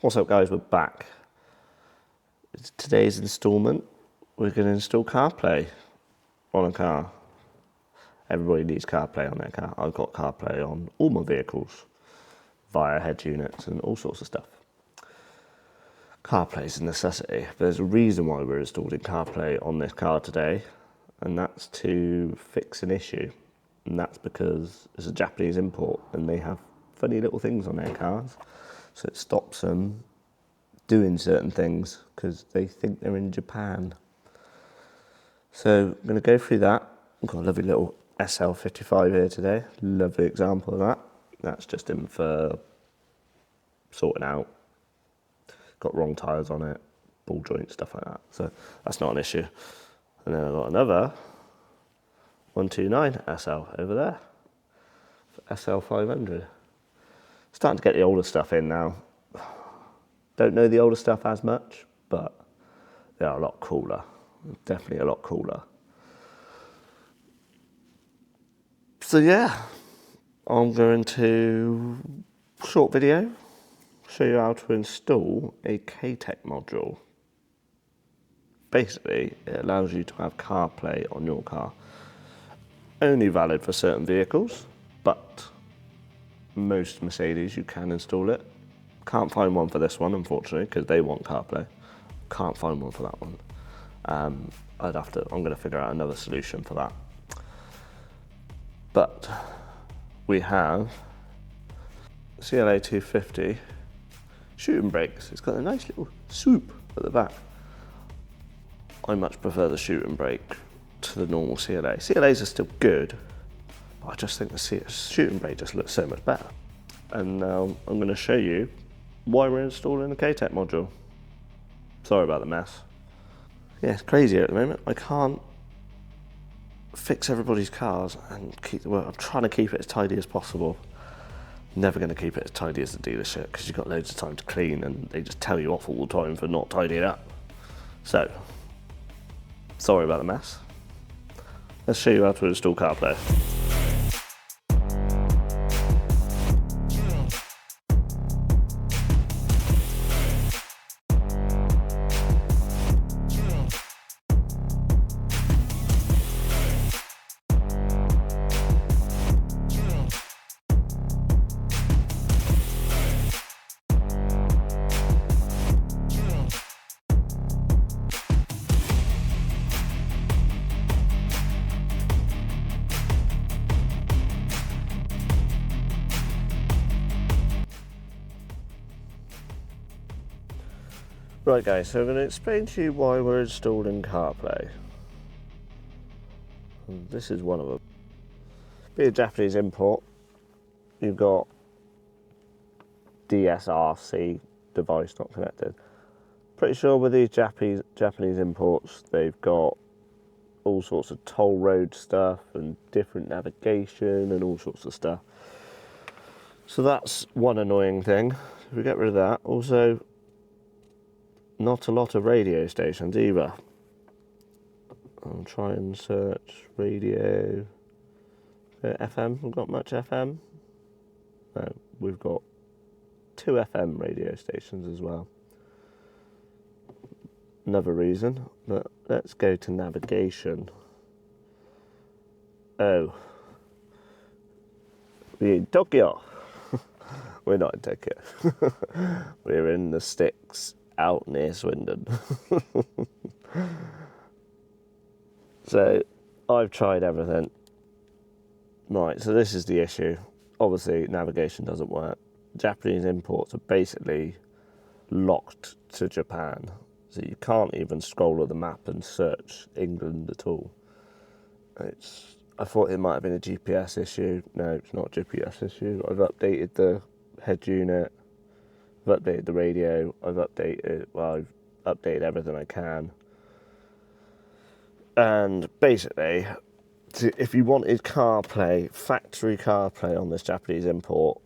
What's up guys, we're back. It's today's instalment. We're going to install CarPlay on a car. Everybody needs CarPlay on their car. I've got CarPlay on all my vehicles via head units and all sorts of stuff. CarPlay is a necessity. There's a reason why we're installing CarPlay on this car today, and that's to fix an issue. And that's because it's a Japanese import and they have funny little things on their cars. So it stops them doing certain things because they think they're in Japan. So I'm going to go through that. I've got a lovely little SL55 here today. Lovely example of that. That's just in for sorting out. Got wrong tyres on it, ball joints, stuff like that. So that's not an issue. And then I've got another 129 SL over there. SL500. Starting to get the older stuff in now. Don't know the older stuff as much, but they are a lot cooler. Definitely a lot cooler. So yeah, I'm going to, short video, show you how to install a KTEC module. Basically, it allows you to have CarPlay on your car. Only valid for certain vehicles, but most Mercedes you can install it. Can't find one for this one, unfortunately, because they want CarPlay. Can't find one for that one. I'm going to figure out another solution for that. But we have CLA 250 shooting brakes. It's got a nice little swoop at the back. I much prefer the shooting brake to the normal CLA. CLAs are still good, but I just think the shooting brake just looks so much better. And now I'm going to show you why we're installing a KTEC module. Sorry about the mess. Yeah, it's crazy here at the moment. I can't fix everybody's cars and keep the work. I'm trying to keep it as tidy as possible. Never going to keep it as tidy as the dealership because you've got loads of time to clean and they just tell you off all the time for not tidying up. So, sorry about the mess. Let's show you how to install CarPlay. Right guys, so I'm going to explain to you why we're installing CarPlay. And this is one of them. Being a Japanese import, you've got DSRC device not connected. Pretty sure with these Japanese imports, they've got all sorts of toll road stuff and different navigation and all sorts of stuff. So that's one annoying thing. If we get rid of that, also not a lot of radio stations either. I'll try and search radio. FM, we've got much FM? No, we've got 2 FM radio stations as well. Another reason, but let's go to navigation. Oh, we're in Tokyo. We're not in Tokyo. We're in the sticks out near Swindon. So I've tried everything. Right, so this is the issue. Obviously navigation doesn't work. Japanese imports are basically locked to Japan. So you can't even scroll on the map and search England at all. I thought it might have been a GPS issue. No, it's not a GPS issue. I've updated the head unit. I've updated the radio, I've updated everything I can. And basically, if you wanted CarPlay, factory CarPlay on this Japanese import,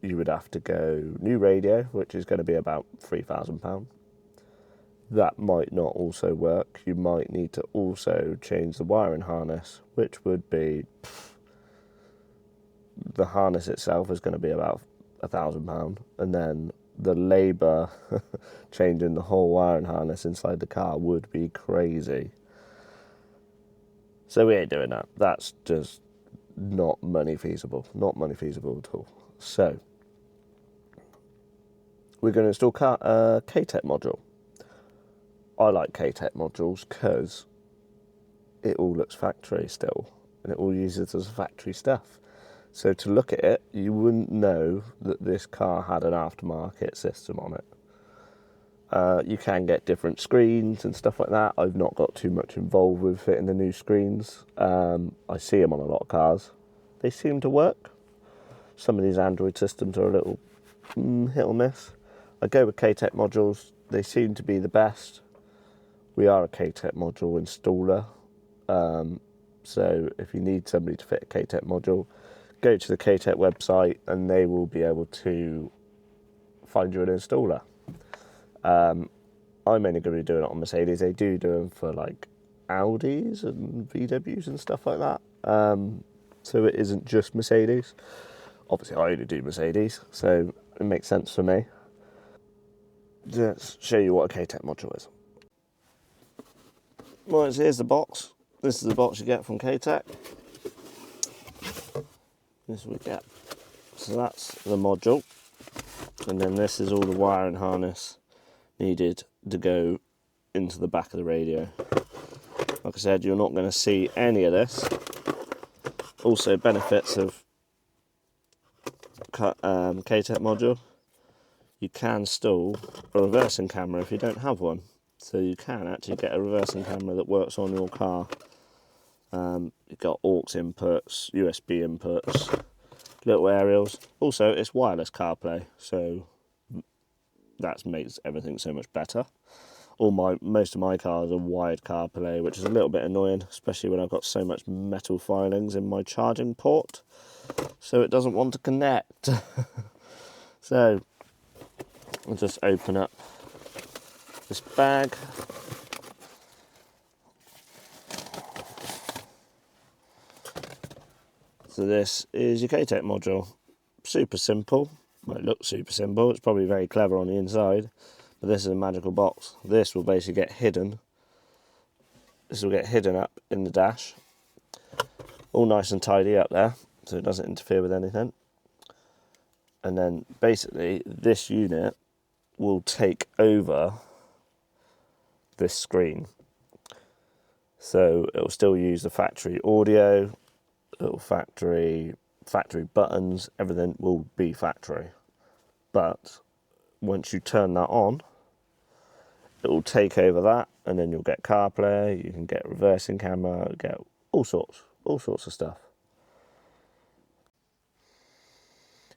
you would have to go new radio, which is going to be about £3,000. That might not also work. You might need to also change the wiring harness, which would be, the harness itself is going to be about £1,000, and then the labour changing the whole wiring harness inside the car would be crazy. So we ain't doing that. That's just not money feasible. Not money feasible at all. So we're going to install KTEC module. I like KTEC modules because it all looks factory still, and it all uses as factory stuff. So to look at it, you wouldn't know that this car had an aftermarket system on it. You can get different screens and stuff like that. I've not got too much involved with fitting the new screens. I see them on a lot of cars. They seem to work. Some of these Android systems are a little hit or miss. I go with KTEC modules. They seem to be the best. We are a KTEC module installer. So if you need somebody to fit a KTEC module, go to the KTEC website and they will be able to find you an installer. I'm only going to be doing it on Mercedes. They do them for like Audis and VWs and stuff like that. So it isn't just Mercedes. Obviously I only do Mercedes, so it makes sense for me. Let's show you what a KTEC module is. Right, so here's the box. This is the box you get from KTEC. This we get. So that's the module. And then this is all the wiring harness needed to go into the back of the radio. Like I said, you're not going to see any of this. Also, benefits of KTEC module. You can install a reversing camera if you don't have one. So you can actually get a reversing camera that works on your car. You've got aux inputs, USB inputs, little aerials. Also, it's wireless CarPlay, so that makes everything so much better. Most of my cars are wired CarPlay, which is a little bit annoying, especially when I've got so much metal filings in my charging port, so it doesn't want to connect. So I'll just open up this bag. So this is your KTEC module. Super simple. Well, it looks super simple. It's probably very clever on the inside, but this is a magical box. This will basically get hidden. This will get hidden up in the dash. All nice and tidy up there, so it doesn't interfere with anything. And then basically this unit will take over this screen. So it will still use the factory audio, little factory buttons, everything will be factory. But once you turn that on, it will take over that, and then you'll get CarPlay, you can get reversing camera, get all sorts of stuff.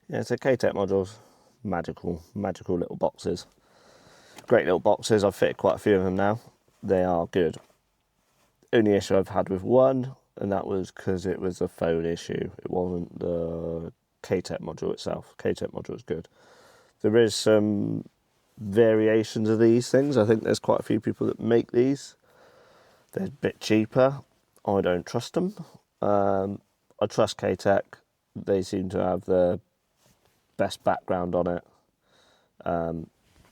Yeah, so KTEC modules, magical little boxes. Great little boxes. I've fitted quite a few of them now. They are good. Only issue I've had with one, and that was because it was a phone issue. It wasn't the KTEC module itself. KTEC module is good. There is some variations of these things. I think there's quite a few people that make these. They're a bit cheaper. I don't trust them. I trust KTEC. They seem to have the best background on it.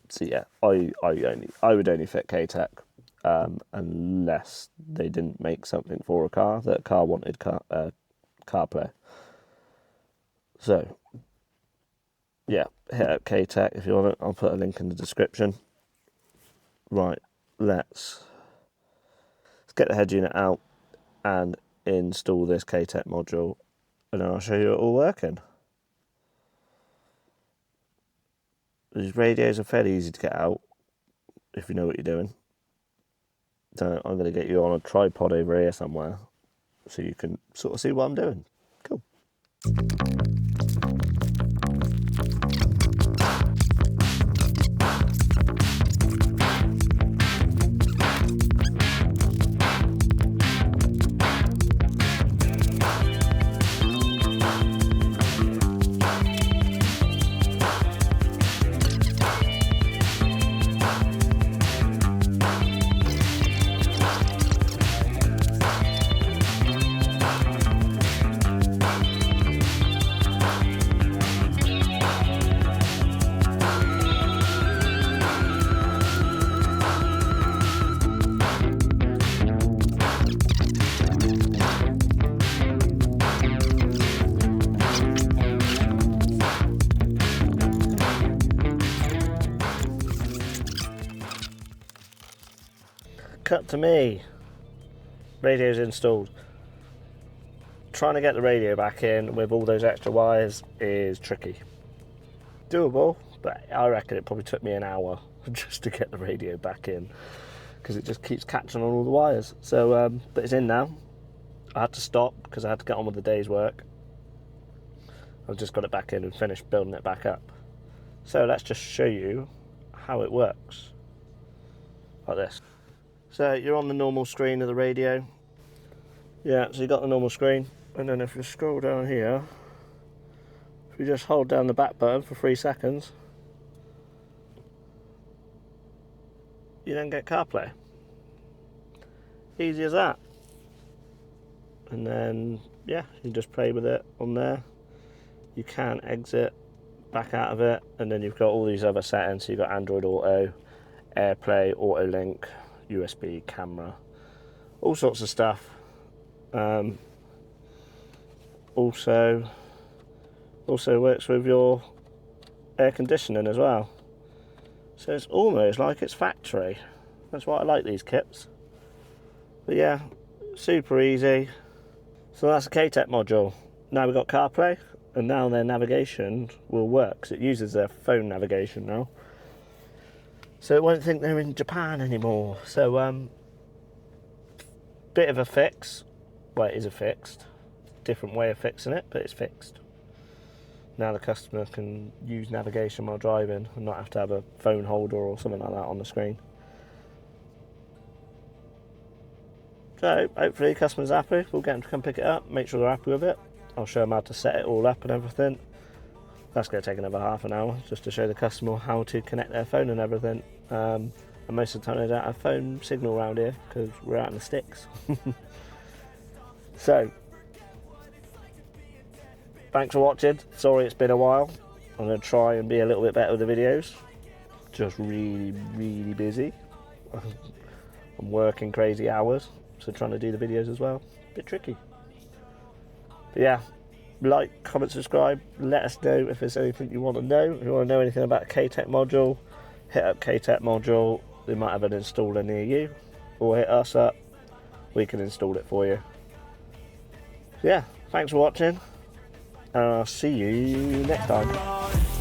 So yeah, I would only fit KTEC unless they didn't make something for a car that a car wanted CarPlay. So yeah, hit up KTEC if you want it. I'll put a link in the description. Right, let's get the head unit out and install this KTEC module, and then I'll show you it all working. These radios are fairly easy to get out if you know what you're doing. So I'm going to get you on a tripod over here somewhere so you can sort of see what I'm doing. Cool. cut to me. Radio's installed. Trying to get the radio back in with all those extra wires is tricky. Doable, but I reckon it probably took me an hour just to get the radio back in, because it just keeps catching on all the wires. So, but it's in now. I had to stop because I had to get on with the day's work. I've just got it back in and finished building it back up. So let's just show you how it works. Like this. So you're on the normal screen of the radio. Yeah, so you've got the normal screen. And then if you scroll down here, if you just hold down the back button for 3 seconds, you then get CarPlay. Easy as that. And then, yeah, you just play with it on there. You can exit back out of it, and then you've got all these other settings. So you've got Android Auto, AirPlay, Auto Link, USB, camera, all sorts of stuff. Also works with your air conditioning as well. So it's almost like it's factory. That's why I like these kits. But yeah, super easy. So that's a KTEC module. Now we've got CarPlay, and now their navigation will work, because it uses their phone navigation now. So it won't think they're in Japan anymore. So bit of a fix. Well, it is a fixed. Different way of fixing it, but it's fixed. Now the customer can use navigation while driving and not have to have a phone holder or something like that on the screen. So hopefully the customer's happy. We'll get them to come pick it up, make sure they're happy with it. I'll show them how to set it all up and everything. That's going to take another half an hour just to show the customer how to connect their phone and everything. And most of the time they don't have phone signal around here because we're out in the sticks. So, thanks for watching. Sorry it's been a while. I'm going to try and be a little bit better with the videos. Just really, really busy. I'm working crazy hours, so trying to do the videos as well. Bit tricky. But yeah, like, comment, subscribe. Let us know if there's anything you want to know. If you want to know anything about a KTEC module, hit up KTEC module. They might have an installer near you. Or hit us up. We can install it for you. Yeah, thanks for watching, and I'll see you next time.